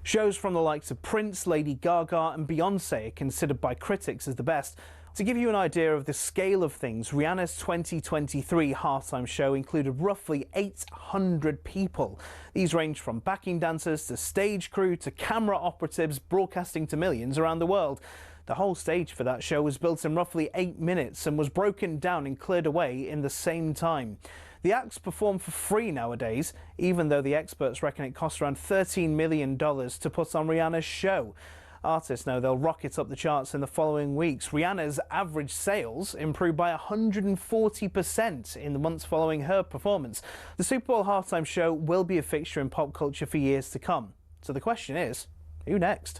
Shows from the likes of Prince, Lady Gaga and Beyonce are considered by critics as the best. To give you an idea of the scale of things, Rihanna's 2023 halftime show included roughly 800 people. These range from backing dancers to stage crew to camera operatives broadcasting to millions around the world. The whole stage for that show was built in roughly 8 minutes and was broken down and cleared away in the same time. The acts perform for free nowadays, even though the experts reckon it costs around $13 million to put on Rihanna's show. Artists know they'll rocket up the charts in the following weeks. Rihanna's average sales improved by 140% in the months following her performance. The Super Bowl halftime show will be a fixture in pop culture for years to come. So the question is, who next?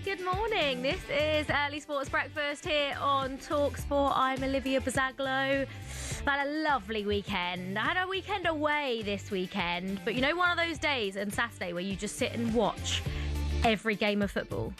Good morning. This is Early Sports Breakfast here on talkSPORT. I'm Olivia Buzaglo. I had a lovely weekend. I had a weekend away this weekend, but you know, one of those days on Saturday where you just sit and watch every game of football.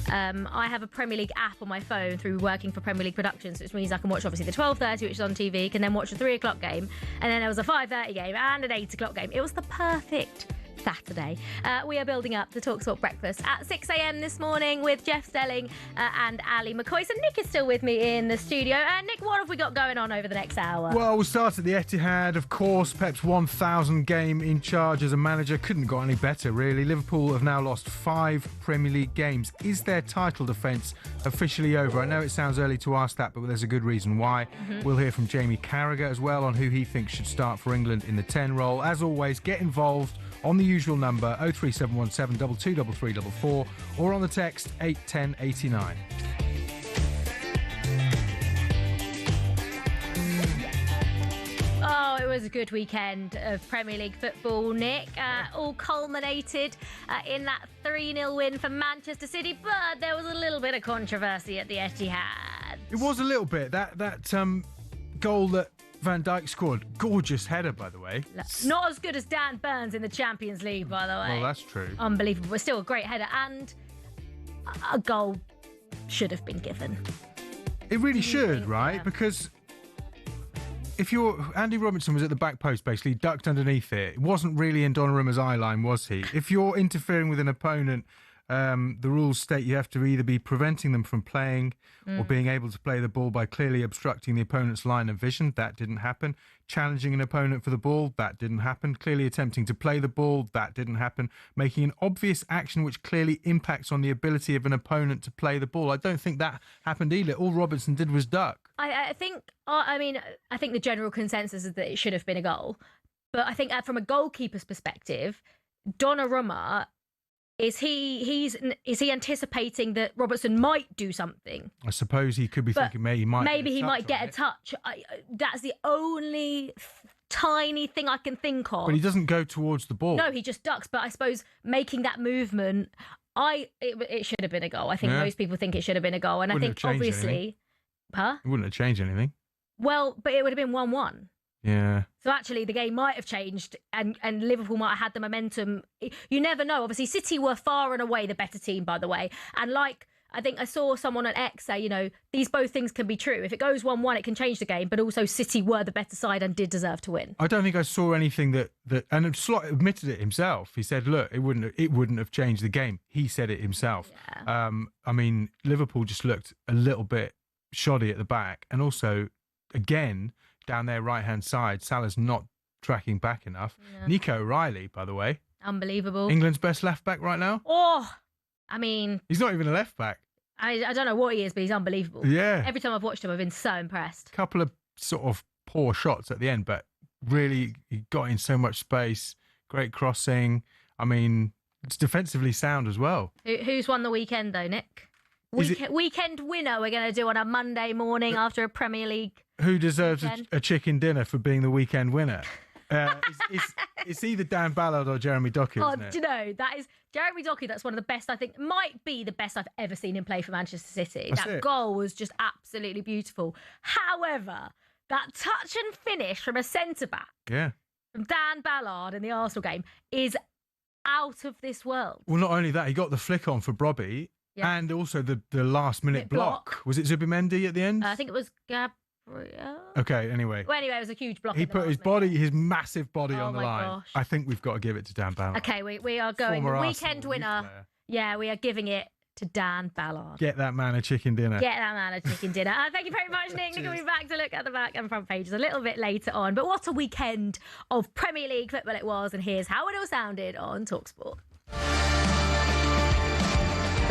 I have a Premier League app on my phone through working for Premier League Productions, which means I can watch obviously the 12:30, which is on TV, can then watch a 3 o'clock game, and then there was a 5:30 game and an 8 o'clock game. It was the perfect Saturday. We are building up the talkSPORT breakfast at 6 a.m. this morning with Jeff Stelling and Ali McCoy. So Nick is still with me in the studio. Nick, what have we got going on over the next hour? Well, we'll start at the Etihad, of course. Pep's 1,000 game in charge as a manager. Couldn't have got any better, really. Liverpool have now lost 5 Premier League games. Is their title defence officially over? I know it sounds early to ask that, but there's a good reason why. We'll hear from Jamie Carragher as well on who he thinks should start for England in the 10 role. As always, get involved on the usual number 03717 223344 or on the text 81089. Oh, it was a good weekend of Premier League football, Nick. All culminated in that 3-0 win for Manchester City, but there was a little bit of controversy at the Etihad. It was a little bit. That goal that Van Dijk scored. Gorgeous header, by the way. Not as good as Dan Burns in the Champions League, by the way. Well, that's true. Unbelievable, but still a great header, and a goal should have been given. It really should, right? Yeah. Because if Andy Robertson was at the back post, basically ducked underneath it. It wasn't really in Donnarumma's eye line, was he? If you're interfering with an opponent, the rules state you have to either be preventing them from playing or being able to play the ball by clearly obstructing the opponent's line of vision. That didn't happen. Challenging an opponent for the ball. That didn't happen. Clearly attempting to play the ball. That didn't happen. Making an obvious action which clearly impacts on the ability of an opponent to play the ball. I don't think that happened either. All Robertson did was duck. I think the general consensus is that it should have been a goal. But I think from a goalkeeper's perspective, Donnarumma, is he anticipating that Robertson might do something? I suppose he could be thinking maybe he might get a touch. That's the only tiny thing I can think of. But he doesn't go towards the ball. No, he just ducks. But I suppose making that movement, it should have been a goal. I think most people think it should have been a goal, and I think obviously, It wouldn't have changed anything. Well, but it would have been 1-1. Yeah. So actually the game might have changed and Liverpool might have had the momentum. You never know. Obviously, City were far and away the better team, by the way. And I think I saw someone on X say, these both things can be true. If it goes 1-1, it can change the game, but also City were the better side and did deserve to win. I don't think I saw anything that and Slot admitted it himself. He said, look, it wouldn't have changed the game. He said it himself. Yeah. Liverpool just looked a little bit shoddy at the back. And also, again, down their right-hand side, Salah's not tracking back enough. Yeah. Nico O'Reilly, by the way. Unbelievable. England's best left-back right now. He's not even a left-back. I don't know what he is, but he's unbelievable. Yeah. Every time I've watched him, I've been so impressed. Couple of sort of poor shots at the end, but really he got in so much space. Great crossing. It's defensively sound as well. Who's won the weekend, though, Nick? Weekend winner we're going to do on a Monday morning after a Premier League. Who deserves a chicken dinner for being the weekend winner? It's either Dan Ballard or Jeremy Doku, isn't it? Do you know, that is Jeremy Doku. That's one of the best, I think, might be the best I've ever seen him play for Manchester City. That goal was just absolutely beautiful. However, that touch and finish from a centre-back, from Dan Ballard in the Arsenal game, is out of this world. Well, not only that, he got the flick on for Brobby and also the last-minute block. Was it Zubimendi at the end? I think it was Gabriel. Okay, anyway. Well, anyway, it was a huge block. He put his massive body on the line. Gosh. I think we've got to give it to Dan Ballard. Okay, we are going. The weekend winner. Yeah, we are giving it to Dan Ballard. Get that man a chicken dinner. Thank you very much, Nick. Nick will be back to look at the back and front pages a little bit later on. But what a weekend of Premier League football it was. And here's how it all sounded on talkSPORT.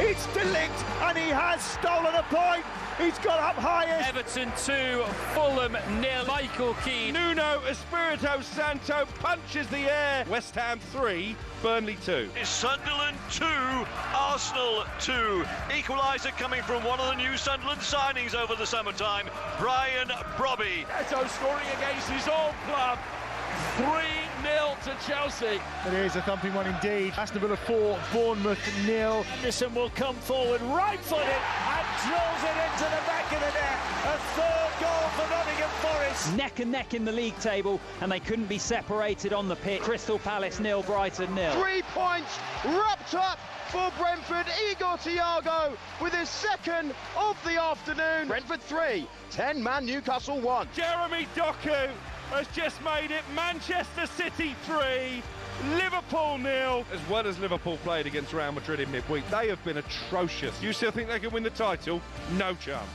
It's De Ligt, and he has stolen a point. He's got up highest. Everton 2, Fulham 0. Michael Keane. Nuno Espirito Santo punches the air. West Ham 3, Burnley 2. It's Sunderland 2, Arsenal 2. Equaliser coming from one of the new Sunderland signings over the summertime, Brian Brobby. Neto scoring against his old club. 3-0 to Chelsea. It is a thumping one indeed. Aston Villa 4, Bournemouth 0. Anderson will come forward, right-footed, and drills it into the back of the net. A third goal for Nottingham Forest. Neck and neck in the league table, and they couldn't be separated on the pitch. Crystal Palace 0, Brighton 0. 3 points wrapped up for Brentford. Igor Thiago with his second of the afternoon. Brentford 3, 10-man Newcastle 1. Jeremy Doku has just made it Manchester City 3, Liverpool 0. As well as Liverpool played against Real Madrid in midweek, they have been atrocious. You still think they can win the title? No chance.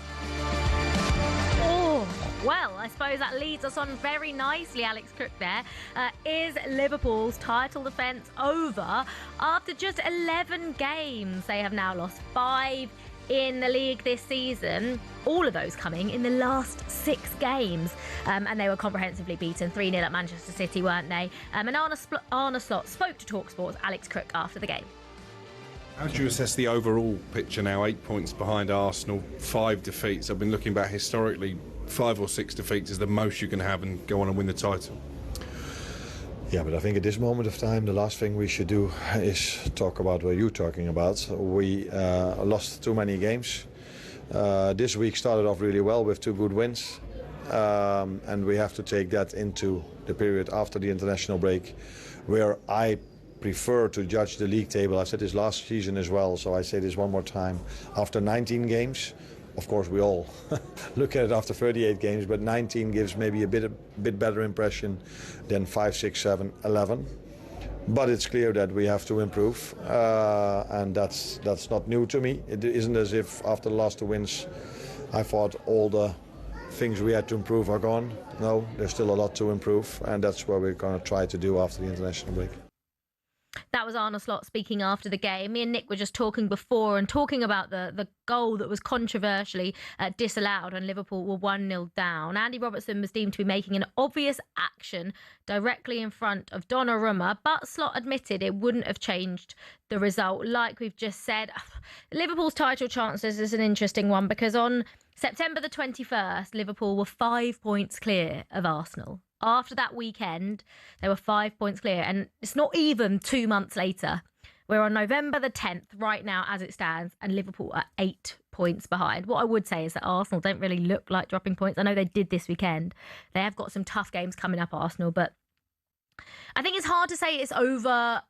Oh, well, I suppose that leads us on very nicely, Alex Cook there. Is Liverpool's title defence over? After just 11 games, they have now lost 5 in the league this season, all of those coming in the last 6 games. And they were comprehensively beaten 3-0 at Manchester City, weren't they? And Arne Slot spoke to talkSPORT's Alex Cook after the game. How do you assess the overall picture now? 8 points behind Arsenal, 5 defeats. I've been looking back historically, 5 or 6 defeats is the most you can have and go on and win the title. Yeah, but I think at this moment of time, the last thing we should do is talk about what you're talking about. We lost too many games. This week started off really well with 2 good wins. And we have to take that into the period after the international break, where I prefer to judge the league table. I said this last season as well, so I say this one more time. After 19 games, of course we all look at it after 38 games, but 19 gives maybe a bit better impression than 5, 6, 7, 11. But it's clear that we have to improve, and that's not new to me. It isn't as if after the last 2 wins I thought all the things we had to improve are gone. No, there's still a lot to improve, and that's what we're going to try to do after the international break. That was Arne Slot speaking after the game. Me and Nick were just talking before and talking about the goal that was controversially disallowed when Liverpool were 1-0 down. Andy Robertson was deemed to be making an obvious action directly in front of Donnarumma, but Slot admitted it wouldn't have changed the result. Like we've just said, Liverpool's title chances is an interesting one because on September the 21st, Liverpool were 5 points clear of Arsenal. After that weekend, they were 5 points clear. And it's not even 2 months later. We're on November the 10th right now as it stands, and Liverpool are 8 points behind. What I would say is that Arsenal don't really look like dropping points. I know they did this weekend. They have got some tough games coming up, Arsenal, but I think it's hard to say it's over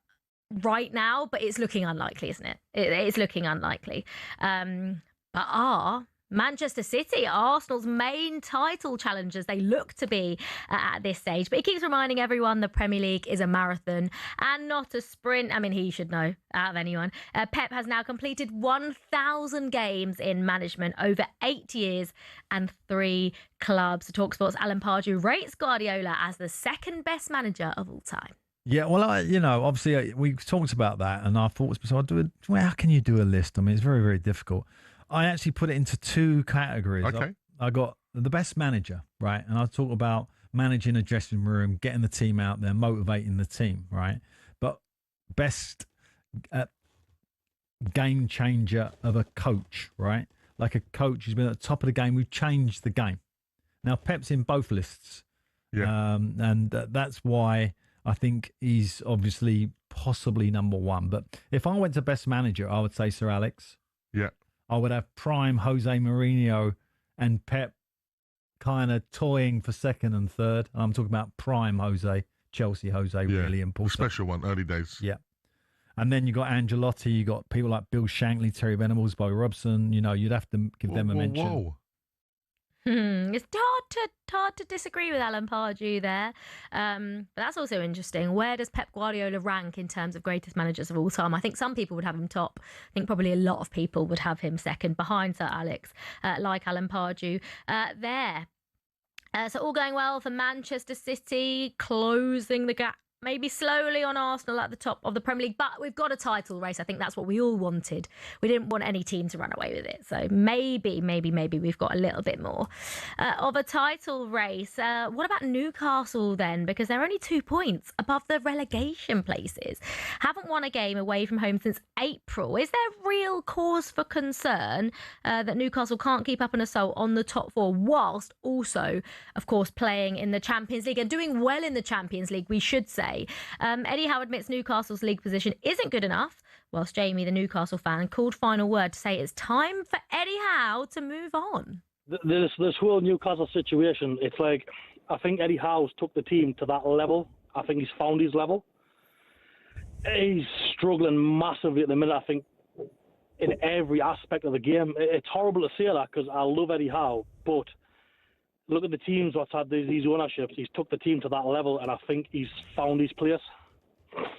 right now, but it's looking unlikely, isn't it? It's looking unlikely. But Manchester City, Arsenal's main title challengers, they look to be at this stage. But he keeps reminding everyone the Premier League is a marathon and not a sprint. I mean, he should know out of anyone. Pep has now completed 1,000 games in management over 8 years and 3 clubs. talkSPORT's Alan Pardew rates Guardiola as the second best manager of all time. Yeah, well, obviously we've talked about that, and our thoughts. So how can you do a list? I mean, it's very, very difficult. I actually put it into 2 categories. Okay. I got the best manager, right? And I talk about managing a dressing room, getting the team out there, motivating the team, right? But best game changer of a coach, right? Like a coach who's been at the top of the game, who changed the game. Now, Pep's in both lists. Yeah. And that's why I think he's obviously possibly number one. But if I went to best manager, I would say Sir Alex. Yeah. I would have prime Jose Mourinho and Pep kind of toying for second and third. I'm talking about prime Jose, Chelsea Jose, really important. Special one, early days. Yeah. And then you got Ancelotti, you got people like Bill Shankly, Terry Venables, Bobby Robson. You know, you'd have to give them a mention. Whoa. It's hard to disagree with Alan Pardew there. But that's also interesting. Where does Pep Guardiola rank in terms of greatest managers of all time? I think some people would have him top. I think probably a lot of people would have him second behind Sir Alex, like Alan Pardew there. So all going well for Manchester City, closing the gap maybe slowly on Arsenal at the top of the Premier League, but we've got a title race. I think that's what we all wanted. We didn't want any team to run away with it. So maybe we've got a little bit more of a title race. What about Newcastle then? Because they're only 2 points above the relegation places. Haven't won a game away from home since April. Is there real cause for concern that Newcastle can't keep up an assault on the top four, whilst also, of course, playing in the Champions League and doing well in the Champions League, we should say? Eddie Howe admits Newcastle's league position isn't good enough, whilst Jamie, the Newcastle fan, called final word to say it's time for Eddie Howe to move on. This whole Newcastle situation, it's like, I think Eddie Howe's took the team to that level. I think he's found his level. He's struggling massively at the minute, I think, in every aspect of the game. It's horrible to say that because I love Eddie Howe, but look at the teams what's had these ownerships. He's took the team to that level, and I think he's found his place.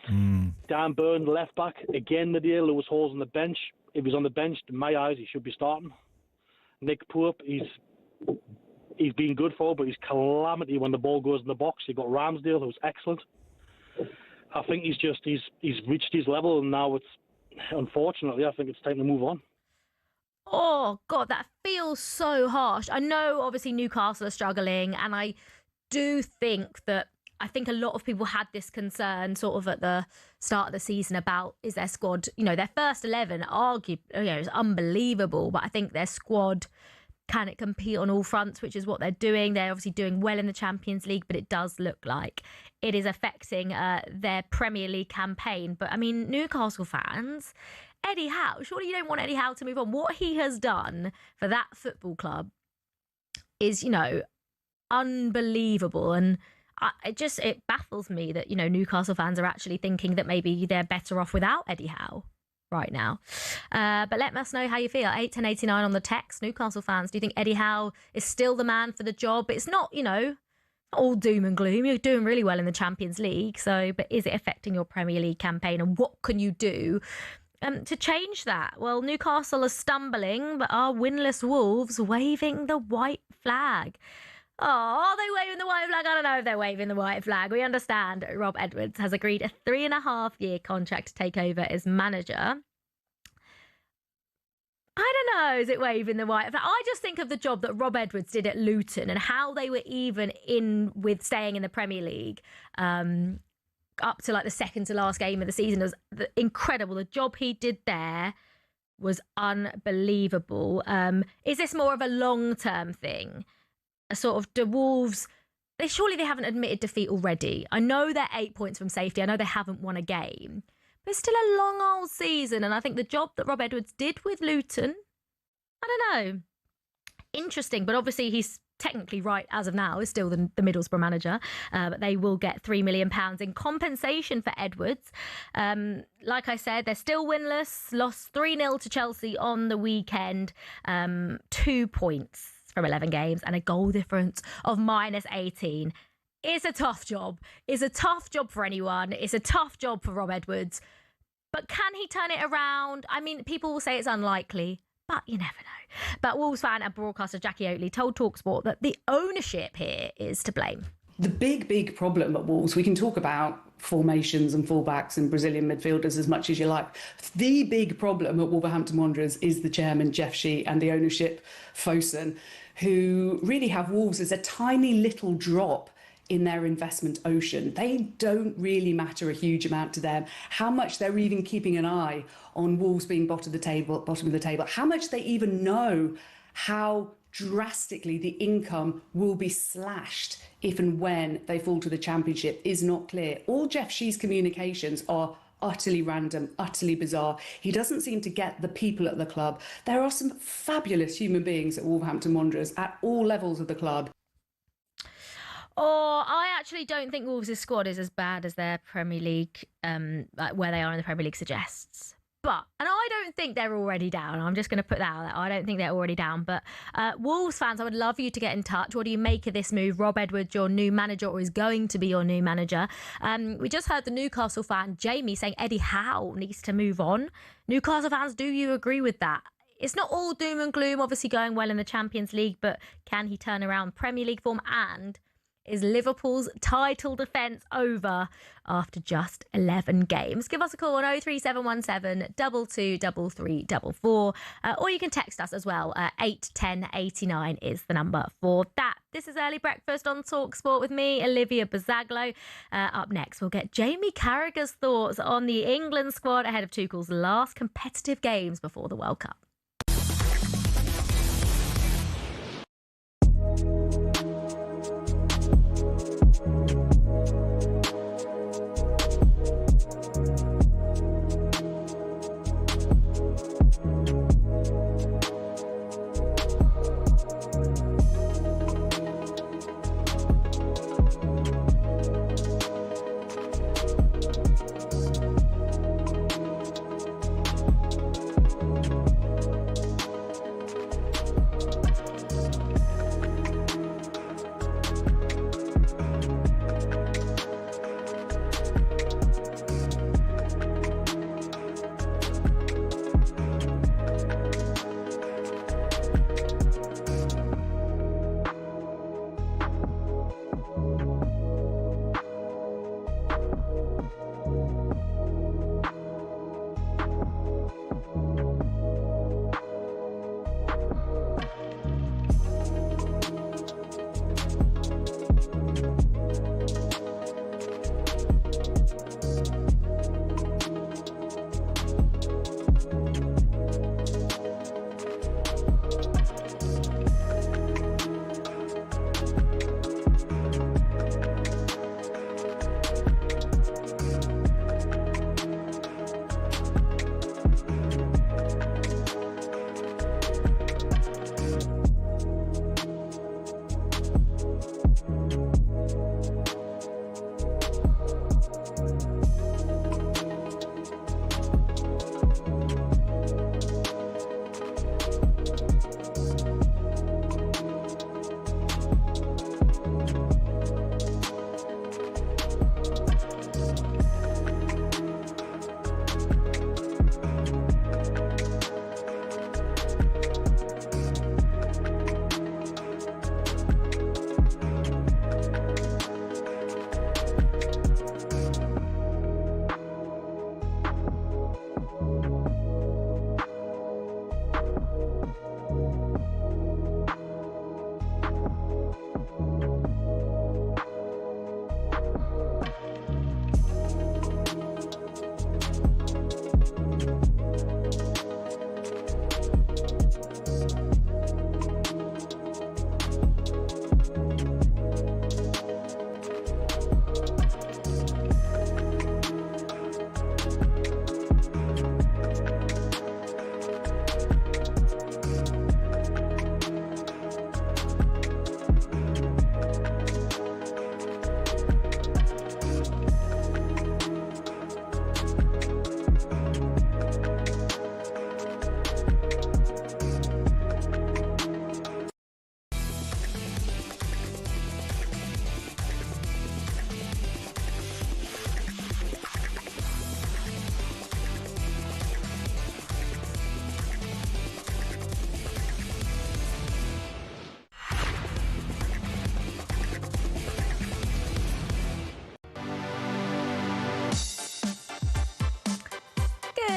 Dan Burn, left back, again the deal. Lewis Hall's on the bench. If he's on the bench, in my eyes, he should be starting. Nick Pope, he's been good for, but he's calamity when the ball goes in the box. You've got Ramsdale, who's excellent. I think he's reached his level, and now unfortunately, I think it's time to move on. Oh, God, that feels so harsh. I know, obviously, Newcastle are struggling, and I do think that I think a lot of people had this concern sort of at the start of the season about, is their squad, their first 11, is unbelievable, but I think their squad, can it compete on all fronts, which is what they're doing. They're obviously doing well in the Champions League, but it does look like it is affecting their Premier League campaign. But, I mean, Newcastle fans, Eddie Howe, surely you don't want Eddie Howe to move on. What he has done for that football club is, unbelievable. And it baffles me that, Newcastle fans are actually thinking that maybe they're better off without Eddie Howe right now. But let us know how you feel. 81089 on the text. Newcastle fans, do you think Eddie Howe is still the man for the job? It's not, all doom and gloom. You're doing really well in the Champions League. But is it affecting your Premier League campaign? And what can you do to change that? Well, Newcastle are stumbling, but are winless Wolves waving the white flag? Oh, are they waving the white flag? I don't know if they're waving the white flag. We understand Rob Edwards has agreed a 3.5-year contract to take over as manager. I don't know, is it waving the white flag? I just think of the job that Rob Edwards did at Luton and how they were even in with staying in the Premier League up to like the second to last game of the season. It was incredible. The job he did there was unbelievable. Is this more of a long-term thing? A sort of, the Wolves, surely they haven't admitted defeat already. I know they're 8 points from safety. I know they haven't won a game. But it's still a long old season. And I think the job that Rob Edwards did with Luton, I don't know. Interesting. But obviously he's technically right as of now, is still the Middlesbrough manager. But they will get £3 million in compensation for Edwards. Like I said, they're still winless. Lost 3-0 to Chelsea on the weekend. 2 points from 11 games and a goal difference of -18. It's a tough job. It's a tough job for anyone. It's a tough job for Rob Edwards. But can he turn it around? I mean, people will say it's unlikely, but you never know. But Wolves fan and broadcaster Jackie Oatley told talkSPORT that the ownership here is to blame. The big problem at Wolves, we can talk about formations and fullbacks and Brazilian midfielders as much as you like. The big problem at Wolverhampton Wanderers is the chairman, Jeff Shee, and the ownership, Fosun, who really have Wolves as a tiny little drop in their investment ocean. They don't really matter a huge amount to them. How much they're even keeping an eye on Wolves being bottom of the table, how much they even know how drastically the income will be slashed if and when they fall to the Championship is not clear. All Jeff Shee's communications are utterly random, utterly bizarre. He doesn't seem to get the people at the club. There are some fabulous human beings at Wolverhampton Wanderers at all levels of the club. I actually don't think Wolves' squad is as bad as their Premier League, where they are in the Premier League suggests. And I don't think they're already down. I'm just going to put that out there. I don't think they're already down. But Wolves fans, I would love you to get in touch. What do you make of this move? Rob Edwards, your new manager, or is going to be your new manager. We just heard the Newcastle fan, Jamie, saying Eddie Howe needs to move on. Newcastle fans, do you agree with that? It's not all doom and gloom, obviously going well in the Champions League, but can he turn around Premier League form? And is Liverpool's title defence over after just 11 games? Give us a call on 03717 223344, or you can text us as well. 81089 is the number for that. This is Early Breakfast on talkSPORT with me, Olivia Buzaglo. Up next, we'll get Jamie Carragher's thoughts on the England squad ahead of Tuchel's last competitive games before the World Cup.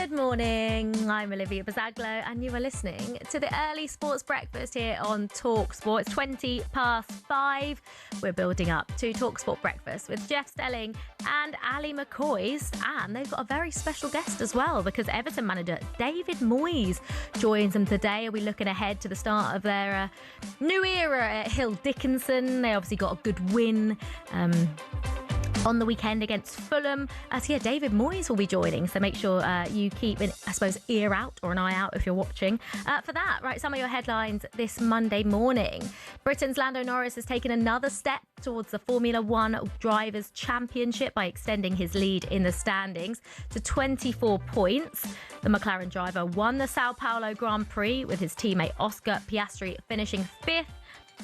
Good morning, I'm Olivia Buzaglo and you are listening to the Early Sports Breakfast here on talkSPORT. It's 5:20. We're building up to talkSPORT Breakfast with Jeff Stelling and Ali McCoys, and they've got a very special guest as well because Everton manager David Moyes joins them today. Are we looking ahead to the start of their new era at Hill Dickinson? They obviously got a good win on the weekend against Fulham. So yeah, David Moyes will be joining, so make sure you keep an, I suppose, ear out or an eye out if you're watching for that. Right, some of your headlines this Monday morning. Britain's Lando Norris has taken another step towards the Formula One Drivers' Championship by extending his lead in the standings to 24 points. The McLaren driver won the Sao Paulo Grand Prix with his teammate Oscar Piastri finishing 5th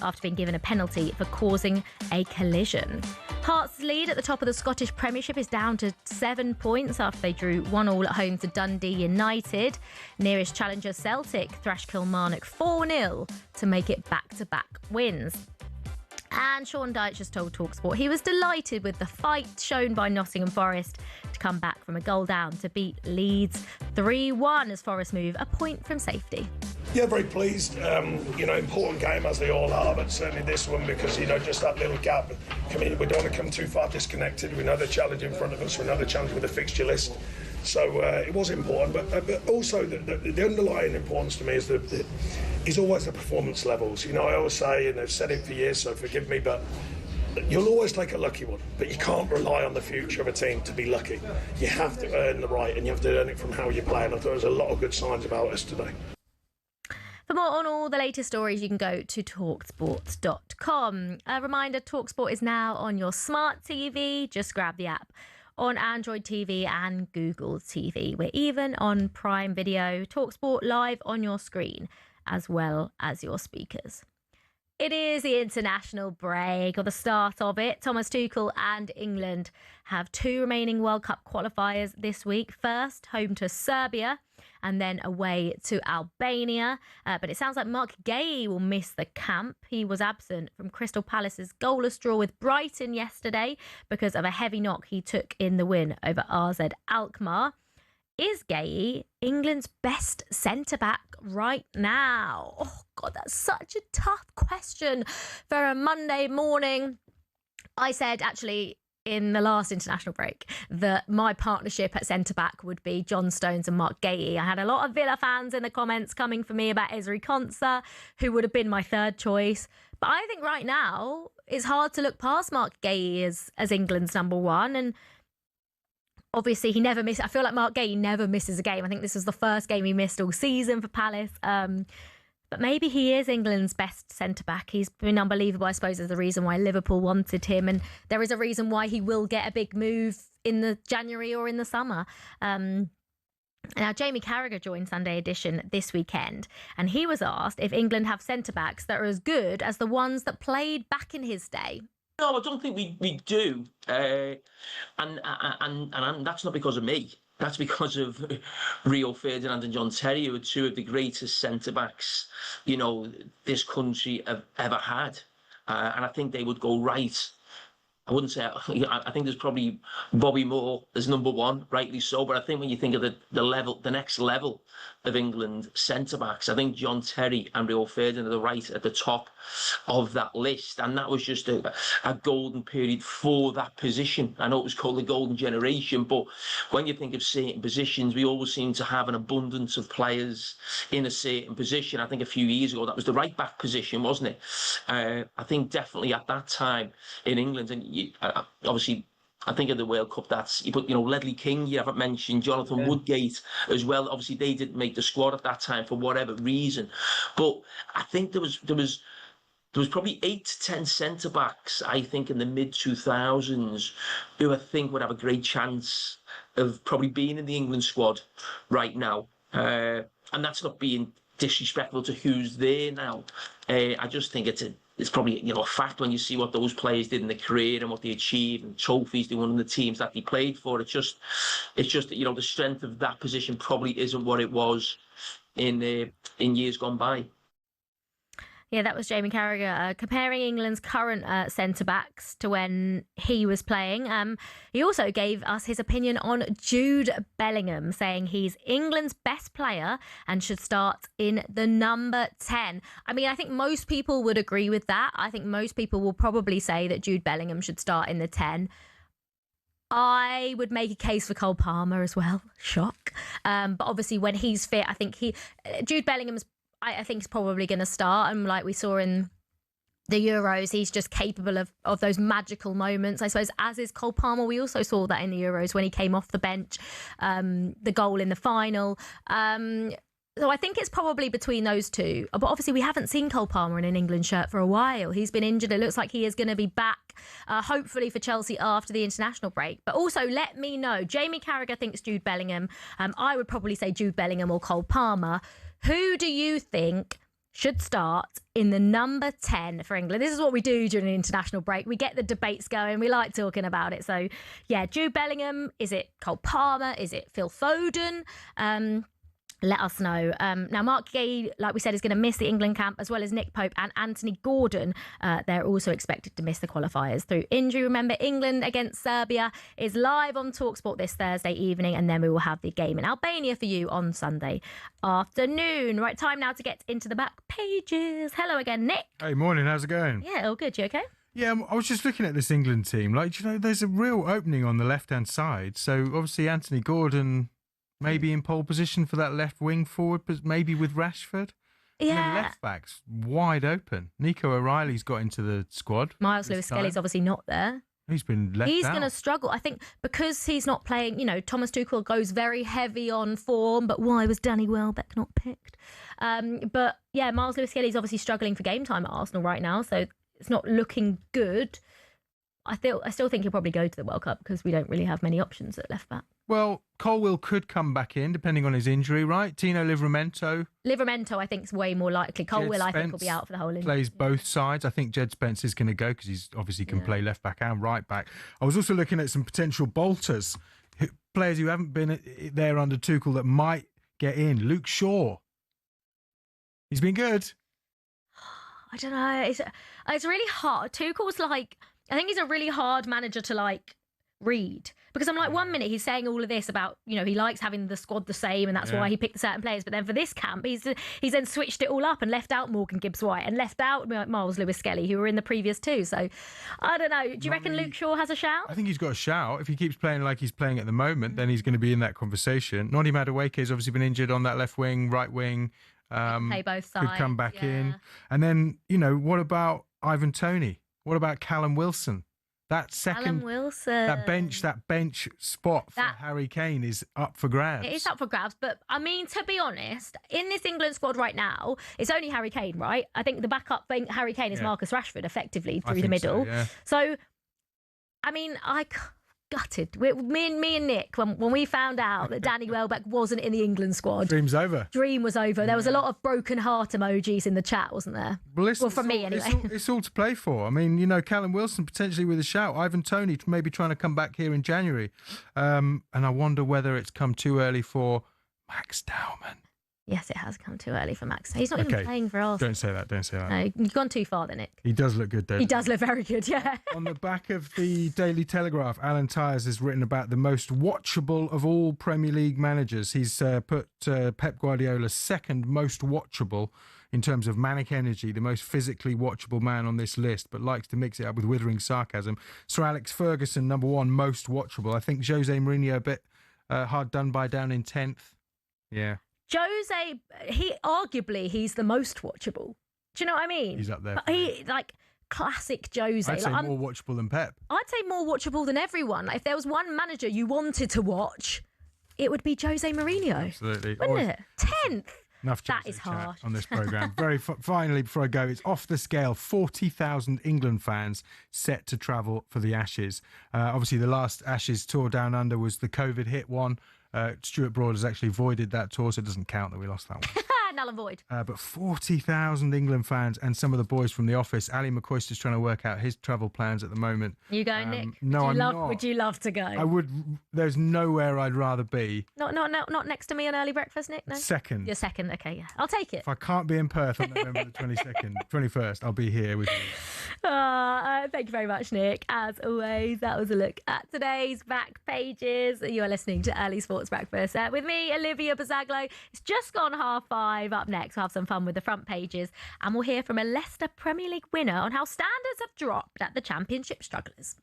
after being given a penalty for causing a collision. Hearts' lead at the top of the Scottish Premiership is down to 7 points after they drew 1-1 at home to Dundee United. Nearest challenger Celtic thrashed Kilmarnock 4-0 to make it back-to-back wins. And Sean Dyche just told talkSPORT he was delighted with the fight shown by Nottingham Forest to come back from a goal down to beat Leeds 3-1 as Forest move a point from safety. Yeah, very pleased. Important game as they all are, but certainly this one because, just that little gap. We don't want to come too far disconnected. We know the challenge in front of us. We know the challenge with the fixture list. So it was important, but also the underlying importance to me is always the performance levels. I always say, and I've said it for years, so forgive me, but you'll always take a lucky one, but you can't rely on the future of a team to be lucky. You have to earn the right, and you have to earn it from how you play, and I thought there was a lot of good signs about us today. For more on all the latest stories, you can go to talksport.com. A reminder, talkSPORT is now on your smart TV. Just grab the app on Android TV and Google TV. We're even on Prime Video. talkSPORT live on your screen as well as your speakers. It is the international break, or the start of it. Thomas Tuchel and England have 2 remaining World Cup qualifiers this week. First, home to Serbia, and then away to Albania. But it sounds like Mark Gay will miss the camp. He was absent from Crystal Palace's goalless draw with Brighton yesterday because of a heavy knock he took in the win over AZ Alkmaar. Is Gay England's best centre-back right now? Oh, God, that's such a tough question for a Monday morning. I said, actually, in the last international break, that my partnership at centre-back would be John Stones and Mark Gay. I had a lot of Villa fans in the comments coming for me about Ezri Konsa, who would have been my third choice. But I think right now, it's hard to look past Mark Gay as England's number one. And obviously, he never missed. I feel like Mark Gay never misses a game. I think this was the first game he missed all season for Palace. But maybe he is England's best centre-back. He's been unbelievable, I suppose, is the reason why Liverpool wanted him. And there is a reason why he will get a big move in the January or in the summer. Now, Jamie Carragher joined Sunday Edition this weekend, and he was asked if England have centre-backs that are as good as the ones that played back in his day. No, I don't think we do, and that's not because of me. That's because of Rio Ferdinand and John Terry, who are 2 of the greatest centre-backs, this country have ever had. And I think they would go right. I wouldn't say, I think there's probably Bobby Moore as number 1, rightly so. But I think when you think of the next level of England centre-backs, I think John Terry and Rio Ferdinand are right at the top of that list. And that was just a golden period for that position. I know it was called the golden generation, but when you think of certain positions, we always seem to have an abundance of players in a certain position. I think a few years ago, that was the right-back position, wasn't it? I think definitely at that time in England, and obviously, I think of the World Cup, you put, Ledley King, you haven't mentioned, Jonathan Woodgate as well. Obviously, they didn't make the squad at that time for whatever reason. But I think there was probably 8 to 10 centre-backs, I think, in the mid-2000s who I think would have a great chance of probably being in the England squad right now. And that's not being disrespectful to who's there now. I just think it's probably a fact when you see what those players did in their career and what they achieved and trophies they won in the teams that they played for. It's just the strength of that position probably isn't what it was in years gone by. Yeah, that was Jamie Carragher comparing England's current centre-backs to when he was playing. He also gave us his opinion on Jude Bellingham, saying he's England's best player and should start in the number 10. I mean, I think most people would agree with that. I think most people will probably say that Jude Bellingham should start in the 10. I would make a case for Cole Palmer as well. Shock. But obviously when he's fit, I think Jude Bellingham's I think he's probably going to start. And like we saw in the Euros, he's just capable of those magical moments, I suppose, as is Cole Palmer. We also saw that in the Euros when he came off the bench, the goal in the final. So I think it's probably between those two. But obviously we haven't seen Cole Palmer in an England shirt for a while. He's been injured. It looks like he is going to be back, hopefully for Chelsea after the international break. But also let me know. Jamie Carragher thinks Jude Bellingham. I would probably say Jude Bellingham or Cole Palmer. Who do you think should start in the number 10 for England? This is what we do during an international break. We get the debates going. We like talking about it. So, yeah, Jude Bellingham. Is it Cole Palmer? Is it Phil Foden? Let us know. Now, Mark Gay, like we said, is going to miss the England camp, as well as Nick Pope and Anthony Gordon. They're also expected to miss the qualifiers through injury. Remember, England against Serbia is live on talkSPORT this Thursday evening, and then we will have the game in Albania for you on Sunday afternoon. Right, time now to get into the back pages. Hello again, Nick. Hey, morning. How's it going? Yeah, all good. You okay? Yeah, I was just looking at this England team. Like, you know, there's a real opening on the left-hand side. So, obviously, Anthony Gordon maybe in pole position for that left wing forward, but maybe with Rashford. Yeah. And then left backs wide open. Nico O'Reilly's got into the squad. Miles Lewis-Skelly's obviously not there. He's been left out. He's going to struggle. I think because he's not playing, you know, Thomas Tuchel goes very heavy on form, but why was Danny Welbeck not picked? But yeah, Miles Lewis-Skelly's obviously struggling for game time at Arsenal right now, so it's not looking good. I still think he'll probably go to the World Cup because we don't really have many options at left back. Well, Colwill could come back in depending on his injury, right? Tino Livramento, I think, is way more likely. Colwill, I think, will be out for the whole injury. Plays both sides. I think Jed Spence is going to go because he's obviously can play left back and right back. I was also looking at some potential bolters, players who haven't been there under Tuchel that might get in. Luke Shaw. He's been good. I don't know. It's really hard. Tuchel's like, I think he's a really hard manager to like read, because I'm like, 1 minute he's saying all of this about, you know, he likes having the squad the same and that's why he picked certain players, but then for this camp he's then switched it all up and left out Morgan Gibbs-White and left out Miles Lewis-Skelly, who were in the previous two. So I don't know. Do you reckon Luke Shaw has a shout? I think he's got a shout. If he keeps playing like he's playing at the moment, then he's going to be in that conversation. Noni Madueke has obviously been injured on that left wing, right wing. Play both sides. Could come back in. And then, you know, what about Ivan Toney? What about Callum Wilson? That bench spot for Harry Kane is up for grabs. It is up for grabs, but I mean, to be honest, in this England squad right now, it's only Harry Kane, right? I think the backup Harry Kane is Marcus Rashford, effectively, through the middle. So, I mean, gutted. Me and Nick, when we found out that Danny Welbeck wasn't in the England squad. Dream's over. Dream was over. There was a lot of broken heart emojis in the chat, wasn't there? Well, from me anyway. It's all to play for. I mean, you know, Callum Wilson potentially with a shout. Ivan Toney maybe trying to come back here in January. And I wonder whether it's come too early for Max Dowman. Yes, it has come too early for Max. He's not even playing for us. Don't say that. No, you've gone too far there, Nick. He does look good, though. He does look very good, yeah. On the back of the Daily Telegraph, Alan Tyers has written about the most watchable of all Premier League managers. He's put Pep Guardiola second most watchable in terms of manic energy, the most physically watchable man on this list, but likes to mix it up with withering sarcasm. Sir Alex Ferguson, number one, most watchable. I think Jose Mourinho a bit hard done by, down in 10th. Yeah. Jose, he's the most watchable. Do you know what I mean? He's up there. But he, like, classic Jose. I'd say more watchable than Pep. I'd say more watchable than everyone. Like, if there was one manager you wanted to watch, it would be Jose Mourinho. Absolutely. Wouldn't it? 10th. Enough that is harsh on this programme. Very finally, before I go, it's off the scale. 40,000 England fans set to travel for the Ashes. Obviously, the last Ashes tour down under was the COVID hit one. Stuart Broad has actually voided that tour, so it doesn't count that we lost that one. null and void. But 40,000 England fans and some of the boys from the office. Ali McCoyster's trying to work out his travel plans at the moment. You going, Nick? No, I'm not. Would you love to go? I would. There's nowhere I'd rather be. Not next to me on early breakfast, Nick. No. Second. You're second. Okay, yeah, I'll take it. If I can't be in Perth on November the 21st, I'll be here with you. Thank you very much, Nick. As always, that was a look at today's back pages. You are listening to Early Sports Breakfast with me, Olivia Buzaglo. It's just gone 5:30. Up next, we'll have some fun with the front pages, and we'll hear from a Leicester Premier League winner on how standards have dropped at the Championship strugglers.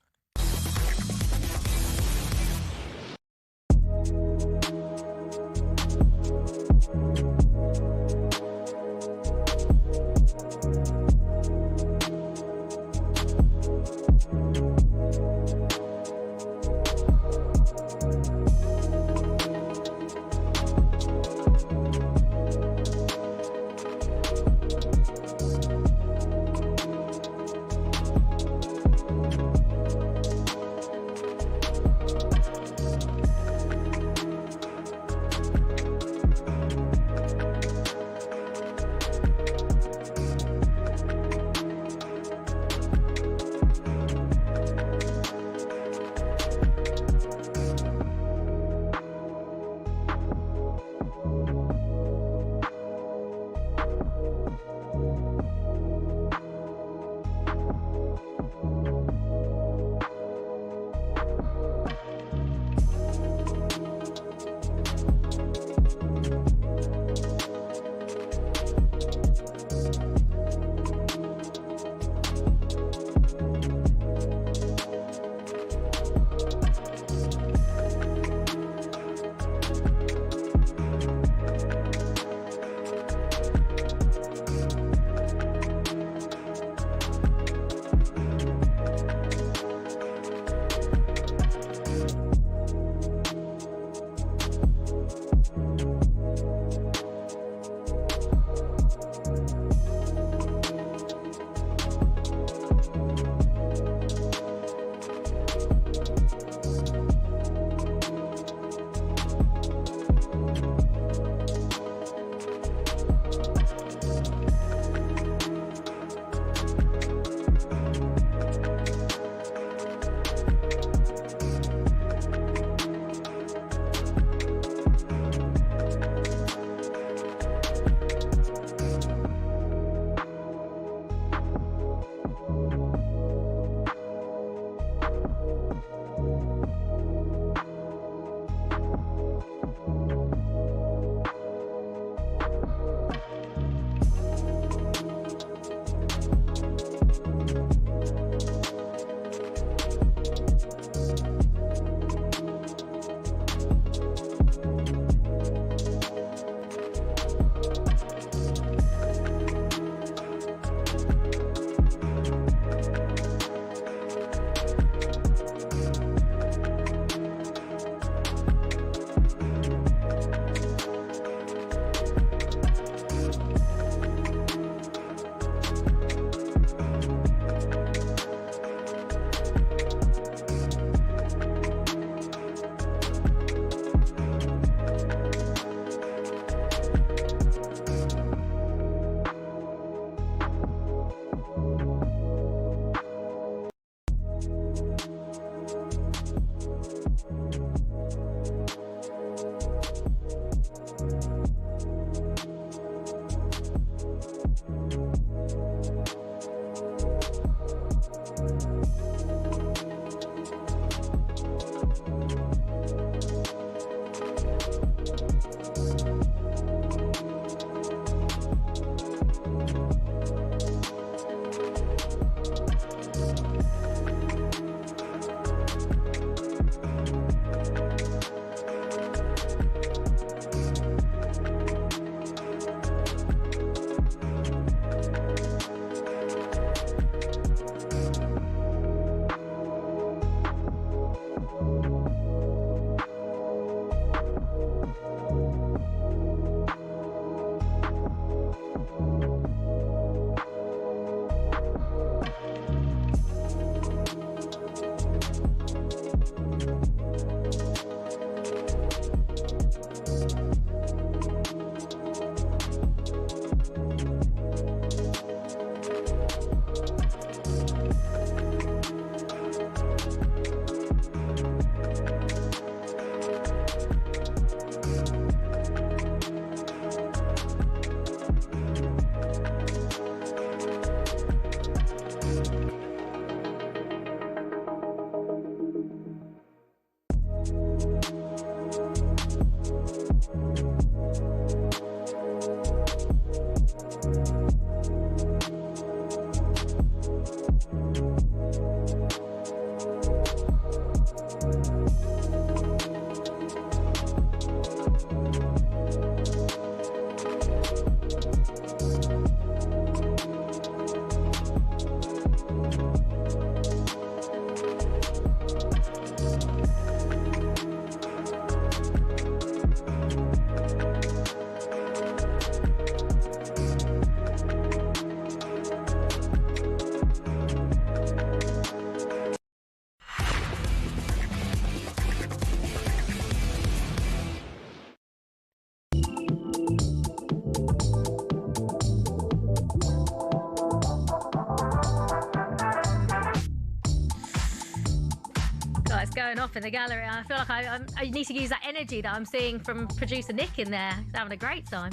going off in the gallery. I feel like I need to use that energy that I'm seeing from producer Nick in there. He's having a great time.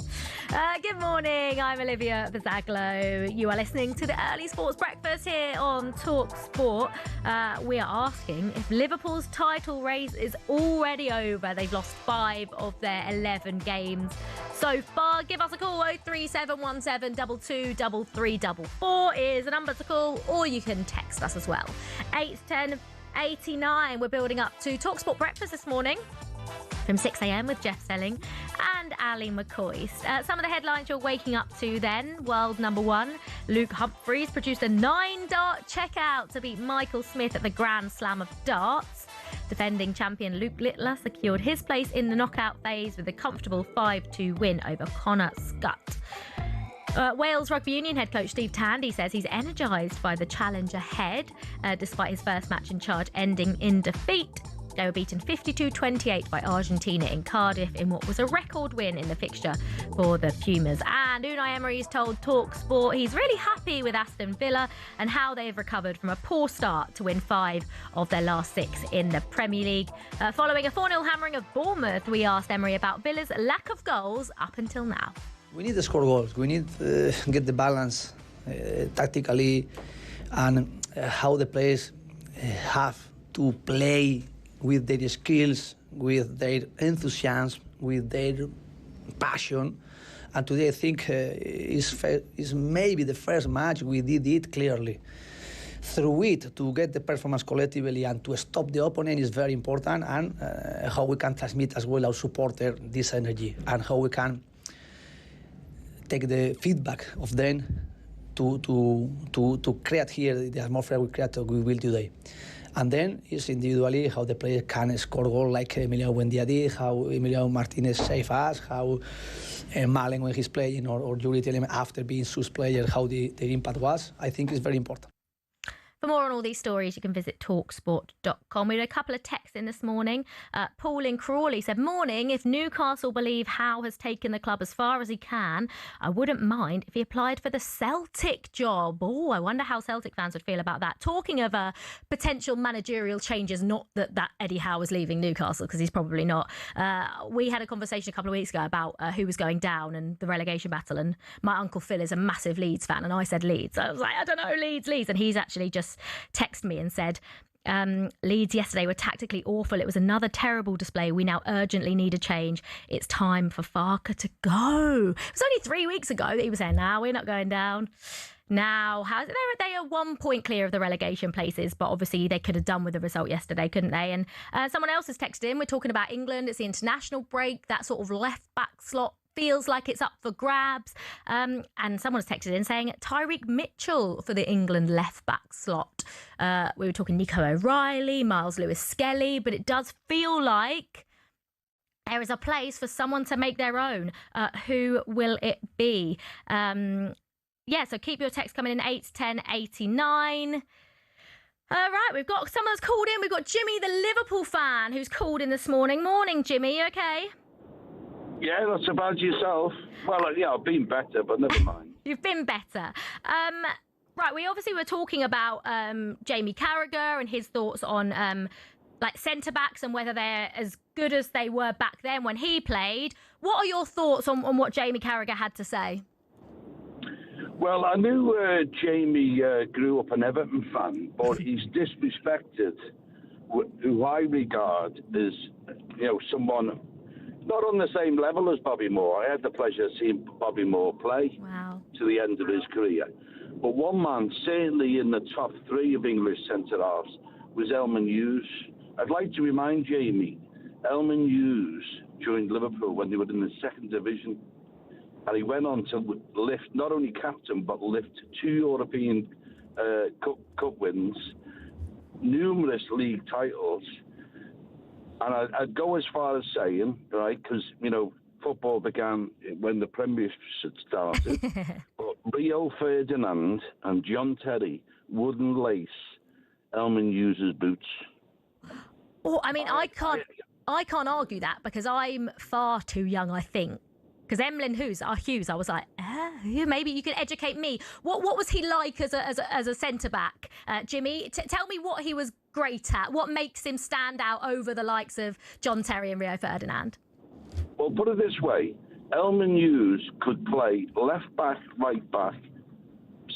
Good morning. I'm Olivia Buzaglo. You are listening to the Early Sports Breakfast here on talkSPORT. We are asking if Liverpool's title race is already over. They've lost 5 of their 11 games so far. Give us a call. 03717 223344 is the number to call, or you can text us as well. 81089. We're building up to talkSPORT Breakfast this morning from 6 a.m. with Jeff Selling and Ali McCoist. Some of the headlines you're waking up to then. World number 1, Luke Humphries produced a 9-dart checkout to beat Michael Smith at the Grand Slam of Darts. Defending champion Luke Littler secured his place in the knockout phase with a comfortable 5-2 win over Connor Scutt. Wales Rugby Union head coach Steve Tandy says he's energised by the challenge ahead, despite his first match in charge ending in defeat. They were beaten 52-28 by Argentina in Cardiff in what was a record win in the fixture for the Pumas. And Unai Emery's told talkSPORT he's really happy with Aston Villa and how they've recovered from a poor start to win 5 of their last 6 in the Premier League. Following a 4-0 hammering of Bournemouth, we asked Emery about Villa's lack of goals up until now. We need to score goals. We need to get the balance tactically and how the players have to play with their skills, with their enthusiasm, with their passion. And today I think is maybe the first match we did it clearly. Through it, to get the performance collectively and to stop the opponent is very important, and how we can transmit as well our supporter this energy, and how we can take the feedback of them to create here the atmosphere we create we will today. And then is individually how the player can score goal like Emiliano Buendia did, how Emiliano Martinez saved us, how Malen when he's playing, or Yuri Tielemans after being sus player, how the impact was. I think it's very important. For more on all these stories, you can visit talksport.com. We had a couple of texts in this morning. Paul in Crawley said, morning, if Newcastle believe Howe has taken the club as far as he can, I wouldn't mind if he applied for the Celtic job. Oh, I wonder how Celtic fans would feel about that. Talking of potential managerial changes, not that Eddie Howe is leaving Newcastle, because he's probably not. We had a conversation a couple of weeks ago about who was going down and the relegation battle, and my Uncle Phil is a massive Leeds fan, and I said Leeds. I was like, I don't know, Leeds. And he's actually just texted me and said, Leeds yesterday were tactically awful. It was another terrible display. We now urgently need a change. It's time for Farke to go. It was only 3 weeks ago that he was saying, nah, we're not going down. Now, they are 1 point clear of the relegation places, but obviously they could have done with the result yesterday, couldn't they? And someone else has texted in. We're talking about England. It's the international break. That sort of left-back slot feels like it's up for grabs. And someone's texted in saying Tyreek Mitchell for the England left-back slot. We were talking Nico O'Reilly, Miles Lewis-Skelly, but it does feel like there is a place for someone to make their own. Who will it be? So keep your text coming in 81089. Right, we've got someone that's called in. We've got Jimmy, the Liverpool fan, who's called in this morning. Morning, Jimmy. You okay? Yeah, not so bad yourself. Well, yeah, I've been better, but never mind. You've been better. Right, we obviously were talking about Jamie Carragher and his thoughts on centre-backs and whether they're as good as they were back then when he played. What are your thoughts on what Jamie Carragher had to say? Well, I knew Jamie grew up an Everton fan, but he's disrespected who I regard as, someone not on the same level as Bobby Moore. I had the pleasure of seeing Bobby Moore play to the end of his career. But one man, certainly in the top 3 of English centre-halves, was Elman Hughes. I'd like to remind Jamie, Elman Hughes joined Liverpool when they were in the 2nd division. And he went on to lift, not only captain, but lift 2 European Cup wins, numerous league titles. And I'd go as far as saying, right, because, football began when the Premiership started, but Rio Ferdinand and John Terry wouldn't lace Elman Hughes' boots. Oh, I mean, I can't argue that because I'm far too young, I think. Because Emlyn Hughes, I was like, maybe you can educate me. What was he like as a centre back, Jimmy? Tell me what he was great at? What makes him stand out over the likes of John Terry and Rio Ferdinand? Well, put it this way. Elman Hughes could play left back, right back,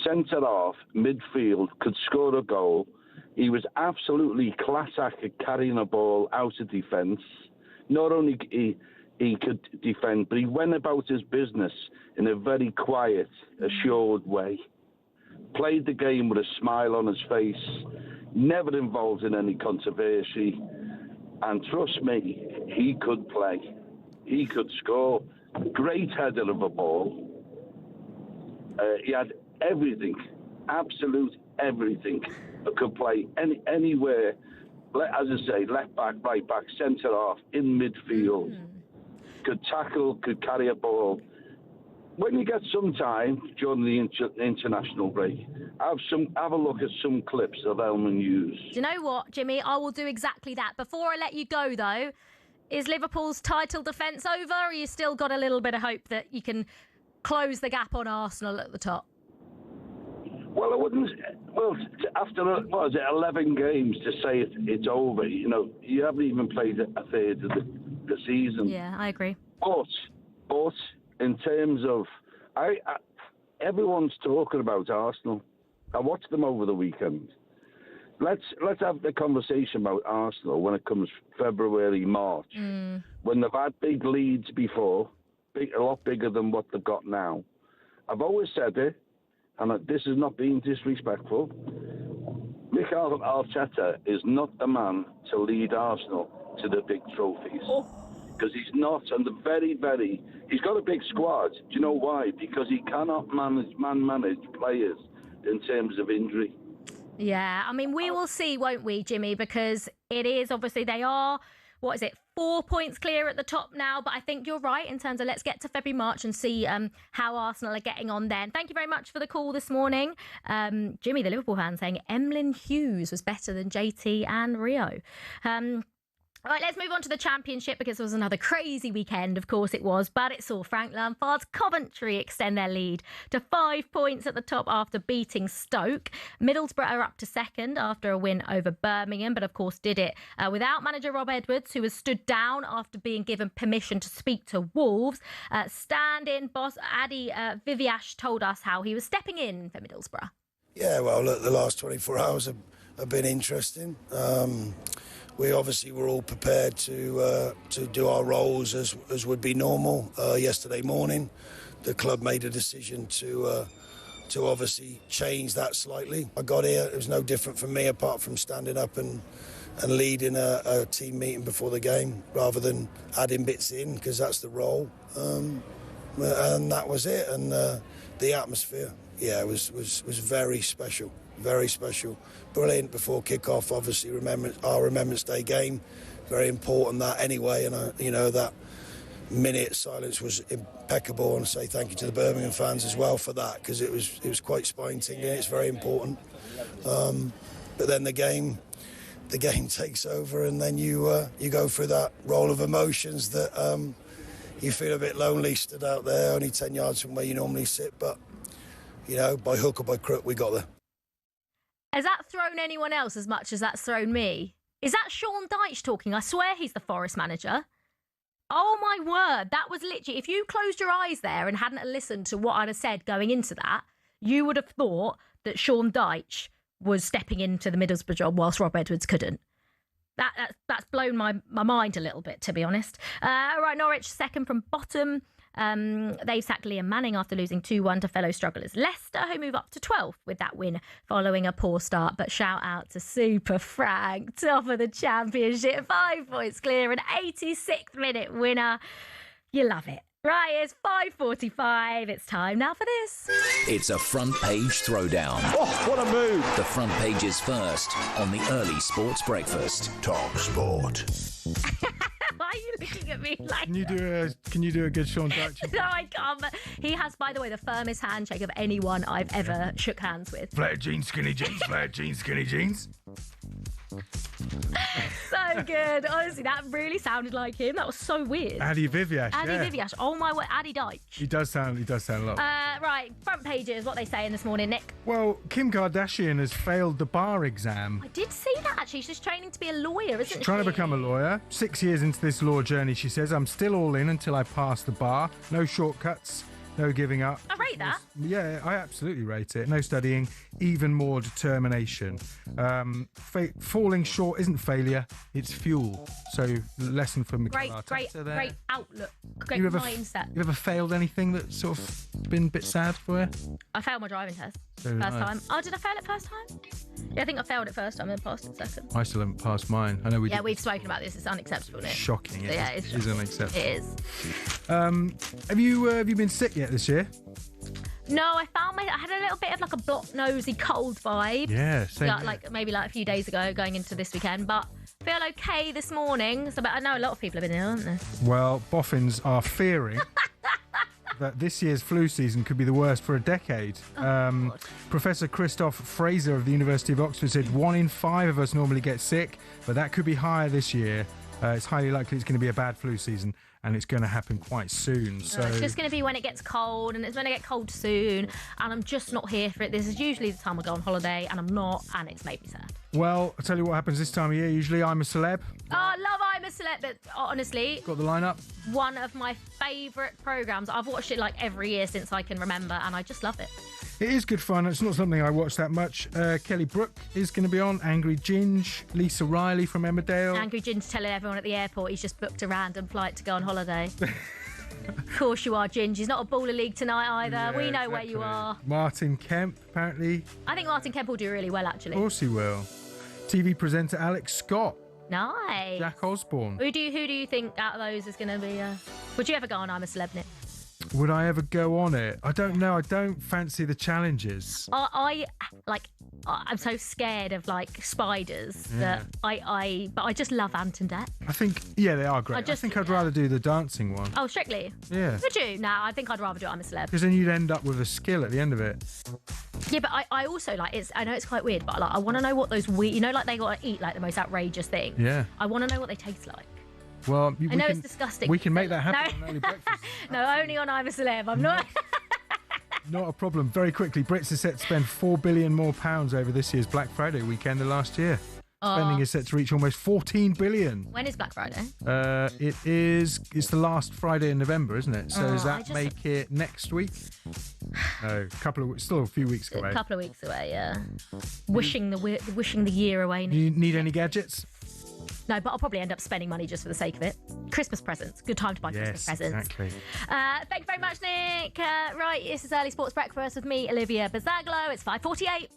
centre half, midfield, could score a goal. He was absolutely class act at carrying a ball out of defence. Not only he could defend, but he went about his business in a very quiet, assured way. Played the game with a smile on his face, never involved in any controversy. And trust me, he could play. He could score. Great header of a ball. He had everything, absolute everything. Could play anywhere, as I say, left back, right back, centre half, in midfield. Could tackle, could carry a ball. When you get some time during the international break, have a look at some clips of Elman Hughes. Do you know what, Jimmy? I will do exactly that. Before I let you go, though, is Liverpool's title defence over, or you still got a little bit of hope that you can close the gap on Arsenal at the top? Well, I wouldn't. Well, after 11 games to say it's over, you haven't even played a third of the season. Yeah, I agree. But in terms of, everyone's talking about Arsenal. I watched them over the weekend. Let's have the conversation about Arsenal when it comes February, March, when they've had big leads before, a lot bigger than what they've got now. I've always said it. And this is not being disrespectful. Mikel Arteta is not the man to lead Arsenal to the big trophies. Because he's not, and he's got a big squad. Do you know why? Because he cannot manage players in terms of injury. Yeah, I mean, we will see, won't we, Jimmy? Because it is, obviously, they are, 4 points clear at the top now. But I think you're right in terms of let's get to February, March and see how Arsenal are getting on then. Thank you very much for the call this morning. Jimmy, the Liverpool fan, saying Emlyn Hughes was better than JT and Rio. All right, let's move on to the Championship because it was another crazy weekend. Of course it was, but it saw Frank Lampard's Coventry extend their lead to 5 points at the top after beating Stoke. Middlesbrough are up to second after a win over Birmingham, but of course did it without manager Rob Edwards, who was stood down after being given permission to speak to Wolves. Stand-in boss Adi Viviash told us how he was stepping in for Middlesbrough. Yeah, well, look, the last 24 hours have been interesting. We obviously were all prepared to do our roles as would be normal. Yesterday morning, the club made a decision to obviously change that slightly. I got here, it was no different from me apart from standing up and leading a team meeting before the game rather than adding bits in, because that's the role. And that was it. And the atmosphere, yeah, was very special. Very special. Brilliant before kick-off, obviously, our Remembrance Day game. Very important that anyway, and that minute silence was impeccable, and I say thank you to the Birmingham fans as well for that, because it was quite spine-tingling. It's very important. But then the game takes over, and then you go through that roll of emotions that you feel a bit lonely stood out there, only 10 yards from where you normally sit, but by hook or by crook, we got there. Has that thrown anyone else as much as that's thrown me? Is that Sean Dyche talking? I swear he's the Forest manager. Oh my word, that was literally, if you closed your eyes there and hadn't listened to what I'd have said going into that, you would have thought that Sean Dyche was stepping into the Middlesbrough job whilst Rob Edwards couldn't. That's blown my mind a little bit, to be honest. Right, Norwich second from bottom. They've sacked Liam Manning after losing 2-1 to fellow strugglers Leicester, who move up to 12th with that win following a poor start. But shout out to Super Frank, top of the Championship, 5 points clear, an 86th minute winner. You love it. Right, it's 5:45. It's time now for this. It's a front page throwdown. Oh, what a move. The front page is first on the early sports breakfast. talkSPORT. Why are you looking at me like Can you do a good Sean Dyche? No, I can't. But he has, by the way, the firmest handshake of anyone I've ever shook hands with. Flared jeans, skinny jeans, flared jeans, skinny jeans. So good. Honestly, that really sounded like him. That was so weird. Adi Viviash. Viviash. Oh my word, Adi Deitch. He does sound a lot. Right, front pages. What they saying this morning, Nick? Well, Kim Kardashian has failed the bar exam. I did see that actually. She's training to be a lawyer, isn't she? Trying to become a lawyer. 6 years into this law journey, she says, I'm still all in until I pass the bar. No shortcuts. No giving up. I rate that. Yeah, I absolutely rate it. No studying, even more determination. Falling short isn't failure, it's fuel. So, lesson from Mikel Arteta there. Great outlook. Great mindset. You ever failed anything that's sort of been a bit sad for you? I failed my driving test first time. Oh, did I fail it first time? Yeah, I think I failed it first time and passed it second. I still haven't passed mine. I know we. Yeah, we've spoken about this. It's unacceptable. Nick. Shocking. Yeah, it is unacceptable. It is. Have you been sick yet this year? No, I had a little bit of like a block-nosy cold vibe. Yeah, same. Maybe a few days ago, going into this weekend, but feel okay this morning. So, but I know a lot of people have been ill, haven't they? Well, boffins are fearing that this year's flu season could be the worst for a decade. Professor Christoph Fraser of the University of Oxford said 1 in 5 of us normally get sick, but that could be higher this year. It's highly likely it's going to be a bad flu season, and it's going to happen quite soon. So it's just going to be when it gets cold, and it's going to get cold soon, and I'm just not here for it. This is usually the time I go on holiday, and I'm not, and it's made me sad. Well, I'll tell you what happens this time of year. Usually I'm a celeb. Oh, I love I'm a Celeb, but honestly... Got the lineup? One of my favourite programmes. I've watched it every year since I can remember, and I just love it. It is good fun. It's not something I watch that much. Kelly Brook is going to be on. Angry Ginge. Lisa Riley from Emmerdale. Angry Ginge telling everyone at the airport he's just booked a random flight to go on holiday. Of course you are, Ginge. He's not a baller league tonight either. Yeah, we know exactly. Where you are. Martin Kemp, apparently. I think Martin Kemp will do really well, actually. Of course he will. TV presenter Alex Scott. Nice. Jack Osborne. Who do you think out of those is going to be... Would you ever go on I'm a Celeb, Nick? Would I ever go on it? I don't know. I don't fancy the challenges. I'm so scared of spiders that I just love Ant and Dec. I think they are great. I think I'd rather do the dancing one. Oh, Strictly? Yeah. Would you? No, I think I'd rather do I'm a Celeb. Because then you'd end up with a skill at the end of it. Yeah, but I also I know it's quite weird, but I want to know what those weird, they got to eat the most outrageous things. Yeah. I want to know what they taste like. Well, I know it's disgusting. We can make that happen on Early Breakfast. No, only on I'm a Celeb. I'm not. Not a problem. Very quickly, Brits are set to spend £4 billion more over this year's Black Friday weekend than last year. Spending is set to reach almost $14 billion. When is Black Friday? It's the last Friday in November, isn't it? So does that make it next week? No, still a few weeks away. A couple of weeks away, yeah. Wishing the year away. Do you need any gadgets? No, but I'll probably end up spending money just for the sake of it. Christmas presents. Good time to buy Christmas presents. Exactly. Thank you very much, Nick. Right, this is Early Sports Breakfast with me, Olivia Buzaglo. It's 5:48.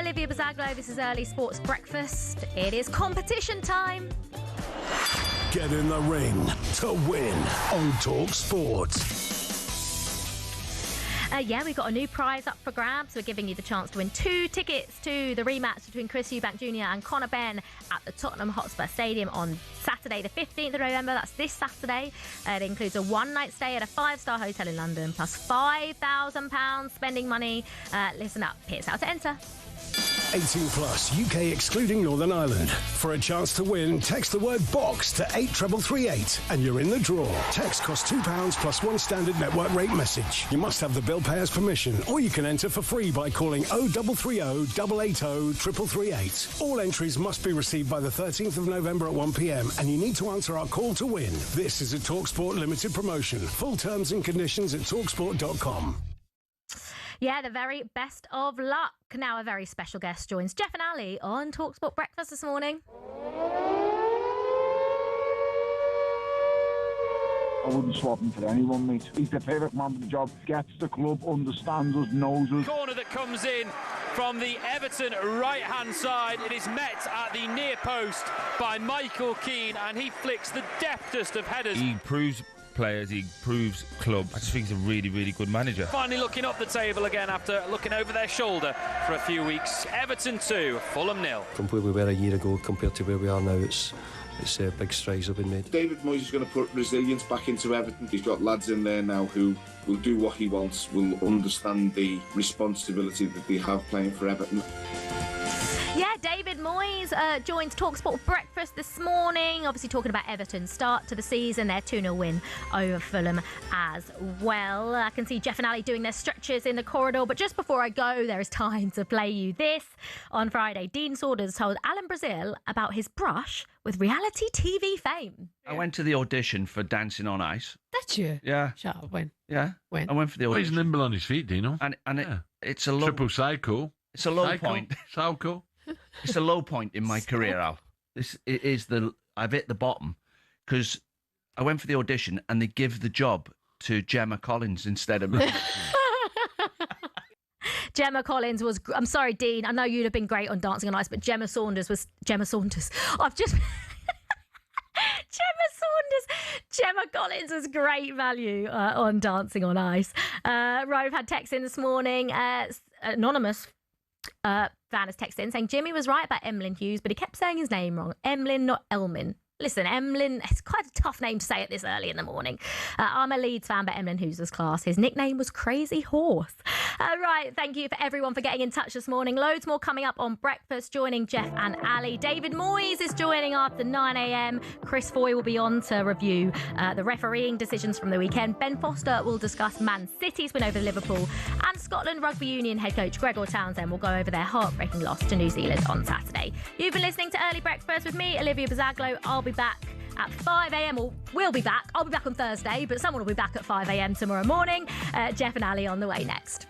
Olivia Buzaglo. This is Early Sports Breakfast. It is competition time. Get in the ring to win on talkSPORT. We've got a new prize up for grabs. We're giving you the chance to win 2 tickets to the rematch between Chris Eubank Jr. and Conor Benn at the Tottenham Hotspur Stadium on Saturday, the 15th of November. That's this Saturday. It includes a one-night stay at a 5-star hotel in London, plus £5,000 spending money. Listen up. Here's how to enter. 18 plus, UK excluding Northern Ireland. For a chance to win, text the word BOX to 83338 and you're in the draw. Text costs £2 plus 1 standard network rate message. You must have the bill payer's permission, or you can enter for free by calling 0330 880 3338. All entries must be received by the 13th of November at 1 p.m. and you need to answer our call to win. This is a talkSPORT limited promotion. Full terms and conditions at talksport.com. Yeah, the very best of luck. Now a very special guest joins Jeff and Ali on talkSPORT Breakfast this morning. I wouldn't swap him for anyone, mate. He's the perfect man for the job. Gets the club, understands us, knows us. Corner that comes in from the Everton right-hand side. It is met at the near post by Michael Keane, and he flicks the deftest of headers. He proves players, he proves club. I just think he's a really, really good manager. Finally looking up the table again after looking over their shoulder for a few weeks. Everton 2, Fulham 0. From where we were a year ago compared to where we are now, it's big strides have been made. David Moyes is going to put resilience back into Everton. He's got lads in there now who will do what he wants, will understand the responsibility that they have playing for Everton. Yeah, David Moyes joins talkSPORT Breakfast this morning. Obviously talking about Everton's start to the season, their 2-0 win over Fulham as well. I can see Jeff and Ali doing their stretches in the corridor. But just before I go, there is time to play you this. On Friday, Dean Saunders told Alan Brazil about his brush with reality TV fame. I went to the audition for Dancing on Ice. Did you? Yeah. Shut up, when? Yeah. When? I went for the audition. He's nimble on his feet, Dino. And it's a low... Triple cycle. It's a low cycle. point. Cycle. It's a low point in my career, Al. I've hit the bottom because I went for the audition and they give the job to Gemma Collins instead of me. Gemma Collins was... I'm sorry, Dean. I know you'd have been great on Dancing on Ice, but Gemma Saunders was... Gemma Saunders. I've just... Gemma Collins was great value on Dancing on Ice. Right, we've had text in this morning. Anonymous fan has texted in saying Jimmy was right about Emlyn Hughes, but he kept saying his name wrong. Emlyn, not Elmin. Listen, Emlyn, it's quite a tough name to say at this early in the morning. I'm a Leeds fan, but Emlyn Hughes was class. His nickname was Crazy Horse. Right, thank you for everyone for getting in touch this morning. Loads more coming up on Breakfast, joining Jeff and Ali. David Moyes is joining after 9 a.m. Chris Foy will be on to review the refereeing decisions from the weekend. Ben Foster will discuss Man City's win over Liverpool. And Scotland Rugby Union head coach Gregor Townsend will go over their heartbreaking loss to New Zealand on Saturday. You've been listening to Early Breakfast with me, Olivia Buzaglo. I'll be back at 5 a.m. or we'll be back. I'll be back on Thursday, but someone will be back at 5 a.m. tomorrow morning. Jeff and Ali on the way next.